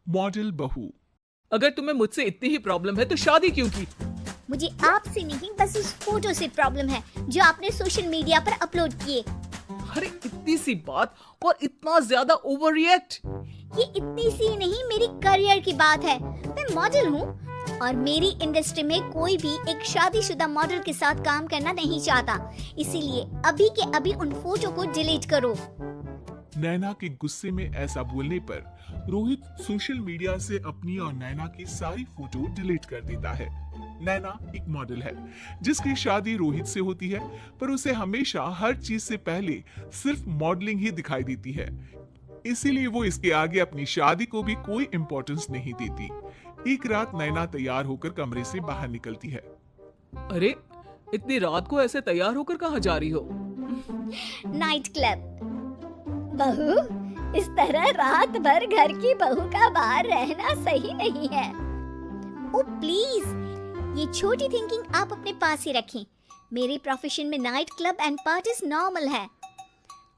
Model बहू। अगर तुम्हें मुझसे इतनी ही प्रॉब्लम है तो शादी क्यों की? मुझे आपसे नहीं, बस उस फोटो से प्रॉब्लम है जो आपने सोशल मीडिया पर अपलोड किए। अरे इतनी सी बात और इतना ज्यादा ओवर रिएक्ट। ये इतनी सी नहीं, मेरी करियर की बात है। मैं मॉडल हूँ और मेरी इंडस्ट्री में कोई भी एक शादीशुदा मॉडल के साथ काम करना नहीं चाहता। इसीलिए अभी के अभी उन फोटो को डिलीट करो। नैना के गुस्से में ऐसा बोलने पर रोहित सोशल मीडिया से अपनी और नैना की सारी फोटो डिलीट कर देता है। नैना एक मॉडल है जिसकी शादी रोहित से होती है, पर उसे हमेशा हर चीज से पहले सिर्फ मॉडलिंग ही दिखाई देती है। इसीलिए वो इसके आगे अपनी शादी को भी कोई इम्पोर्टेंस नहीं देती। एक रात नैना तैयार होकर कमरे से बाहर निकलती है। अरे इतनी रात को ऐसे तैयार होकर कहाँ जा रही हो? Night club. बहू, इस तरह रात भर घर की बहू का बाहर रहना सही नहीं है। ओ प्लीज, ये छोटी थिंकिंग आप अपने पास ही रखें। मेरे प्रोफेशन में night club and parties normal है।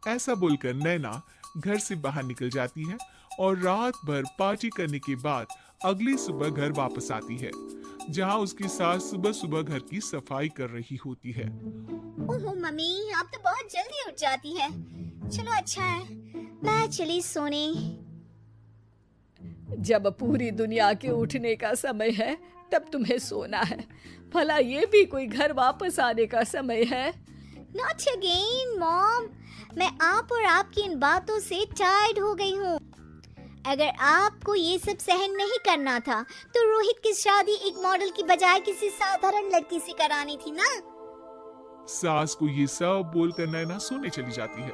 ऐसा बोलकर नैना घर से बाहर निकल जाती है और रात भर पार्टी करने के बाद अगली सुबह घर वापस आती है, जहां उसकी सास सुबह सुबह घर की सफाई कर रही होती है। ओहो मम्मी, आप तो बहुत जल्दी उठ जाती है। चलो अच्छा है, मैं चली सोने। जब पूरी दुनिया के उठने का समय है तब तुम्हें सोना है। भला ये भी कोई घर वापस आने का समय है? Not again, mom. मैं आप और आपकी इन बातों से टायर्ड हो गई हूँ। अगर आपको ये सब सहन नहीं करना था तो रोहित की शादी एक मॉडल की बजाय किसी साधारण लड़की से करानी थी ना। सास को ये सब बोलकर नैना सोने चली जाती है,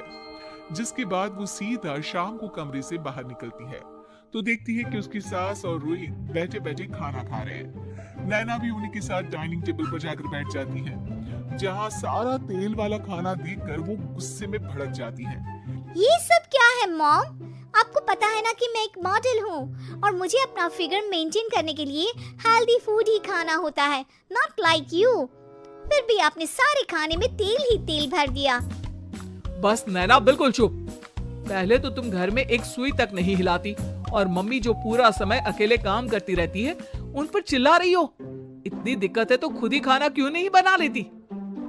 जिसके बाद वो सीधा शाम को कमरे से बाहर निकलती है तो देखती है कि उसकी सास और रोहित बैठे बैठे खाना खा रहे हैं। नैना भी उन्हीं के साथ डाइनिंग टेबल पर जाकर बैठ जाती है, जहाँ सारा तेल वाला खाना देखकर वो गुस्से में भड़क जाती है। ये सब क्या है मॉम? आपको पता है ना कि मैं एक मॉडल हूँ और मुझे अपना फिगर मेंटेन करने के लिए हेल्दी फूड ही खाना होता है, नॉट लाइक यू। फिर भी आपने सारे खाने में तेल ही तेल भर दिया। बस नैना बिल्कुल चुप। पहले तो तुम घर में एक सुई तक नहीं हिलाती और मम्मी जो पूरा समय अकेले काम करती रहती है उन पर चिल्ला रही हो। इतनी दिक्कत है तो खुद ही खाना क्यों नहीं बना लेती?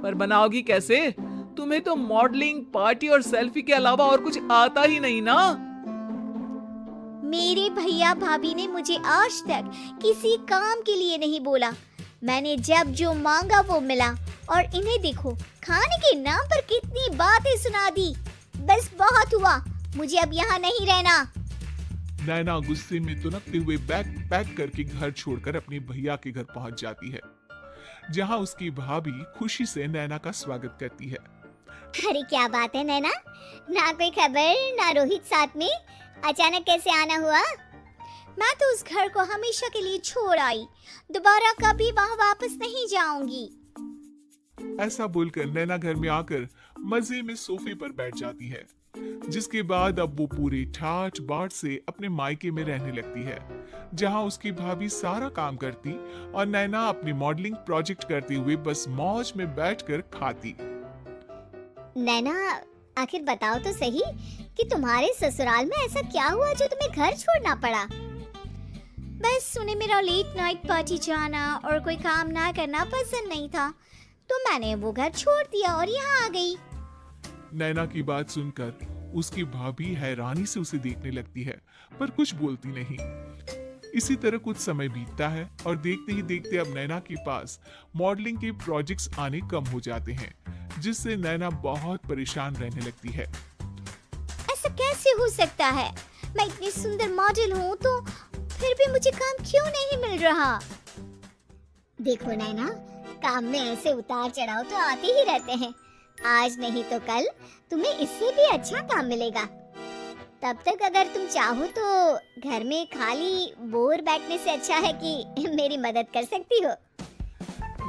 पर बनाओगी कैसे? तुम्हें तो मॉडलिंग, पार्टी और सेल्फी के अलावा और कुछ आता ही नहीं ना। मेरे भैया भाभी ने मुझे आज तक किसी काम के लिए नहीं बोला। मैंने जब जो मांगा वो मिला और इन्हें देखो, खाने के नाम पर कितनी बातें सुना दी। बस बहुत हुआ, मुझे अब यहाँ नहीं रहना। नैना गुस्से में तुनकते हुए बैग पैक करके घर छोड़कर अपने भैया के घर पहुंच जाती है, जहां उसकी भाभी खुशी से नैना का स्वागत करती है। अरे क्या बात है नैना, ना कोई खबर ना रोहित साथ में, अचानक कैसे आना हुआ? मैं तो उस घर को हमेशा के लिए छोड़ आई, दोबारा कभी वहाँ वापस नहीं जाऊंगी। ऐसा बोलकर नैना घर में आकर मजे में सोफे पर बैठ जाती है, जिसके बाद अब वो पूरे ठाठ बाट से अपने मायके में रहने लगती है, जहां उसकी भाभी सारा काम करती और नैना अपनी मॉडलिंग प्रोजेक्ट करते हुए बस मौज में बैठकर खाती। नैना, आखिर बताओ तो सही कि तुम्हारे ससुराल में ऐसा क्या हुआ जो तुम्हें घर छोड़ना पड़ा? बस उन्हें मेरा लेट नाइट पार्टी जाना और कोई काम ना करना पसंद नहीं था, तो मैंने वो घर छोड़ दिया और यहाँ आ गई। नैना की बात सुनकर उसकी भाभी हैरानी से उसे देखने लगती है, पर कुछ बोलती नहीं। इसी तरह कुछ समय बीतता है और देखते ही देखते अब नैना के पास मॉडलिंग के प्रोजेक्ट्स आने कम हो जाते हैं, जिससे नैना बहुत परेशान रहने लगती है। ऐसा कैसे हो सकता है? मैं इतनी सुंदर मॉडल हूँ तो फिर भी मुझे काम क्यों नहीं मिल रहा? देखो नैना, काम में ऐसे उतार चढ़ाव तो आते ही रहते हैं। आज नहीं तो कल तुम्हें इससे भी अच्छा काम मिलेगा। तब तक अगर तुम चाहो तो घर में खाली बोर बैठने से अच्छा है कि मेरी मदद कर सकती हो।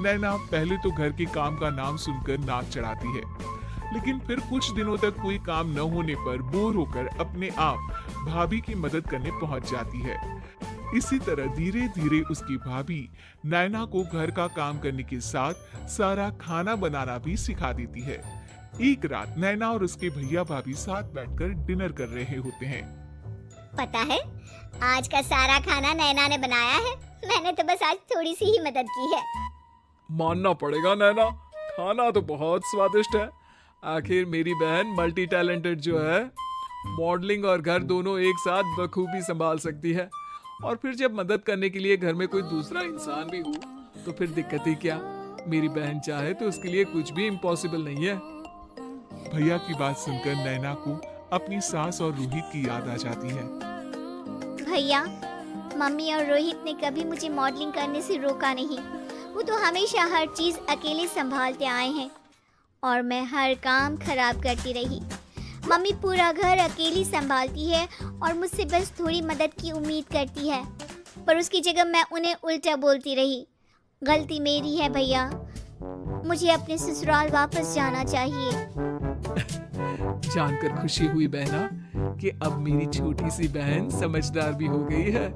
नैना पहले तो घर के काम का नाम सुनकर नाक चढ़ाती है, लेकिन फिर कुछ दिनों तक कोई काम न होने पर बोर होकर अपने आप भाभी की मदद करने पहुंच जाती है। इसी तरह धीरे धीरे उसकी भाभी नैना को घर का काम करने के साथ सारा खाना बनाना भी सिखा देती है। एक रात नैना और उसके भैया भाभी साथ बैठकर डिनर कर रहे होते हैं। पता है, आज का सारा खाना नैना ने बनाया है, मैंने तो बस आज थोड़ी सी ही मदद की है। मानना पड़ेगा नैना, खाना तो बहुत स्वादिष्ट है। आखिर मेरी बहन मल्टी टैलेंटेड जो है, मॉडलिंग और घर दोनों एक साथ बखूबी संभाल सकती है। और फिर जब मदद करने के लिए घर में कोई दूसरा इंसान भी हो तो फिर दिक्कत ही क्या। मेरी बहन चाहे तो उसके लिए कुछ भी इम्पॉसिबल नहीं है। भैया की बात सुनकर नैना को अपनी सास और रोहित की याद आ जाती है। भैया, मम्मी और रोहित ने कभी मुझे मॉडलिंग करने से रोका नहीं। वो तो हमेशा हर चीज अकेले संभालते आए हैं और मैं हर काम खराब करती रही। मम्मी पूरा घर अकेली संभालती है और मुझसे बस थोड़ी मदद की उम्मीद करती है, पर उसकी जगह मैं उन्हें उल्टा बोलती रही। गलती मेरी है भैया, मुझे अपने ससुराल वापस जाना चाहिए। जानकर खुशी हुई बहना कि अब मेरी छोटी सी बहन समझदार भी हो गई है।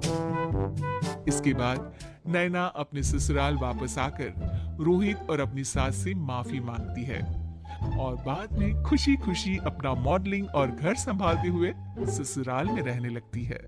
इसके बाद नैना अपने ससुराल वापस आकर रोहित और अपनी सास से माफी मांगती है और बाद में खुशी खुशी अपना मॉडलिंग और घर संभालते हुए ससुराल में रहने लगती है।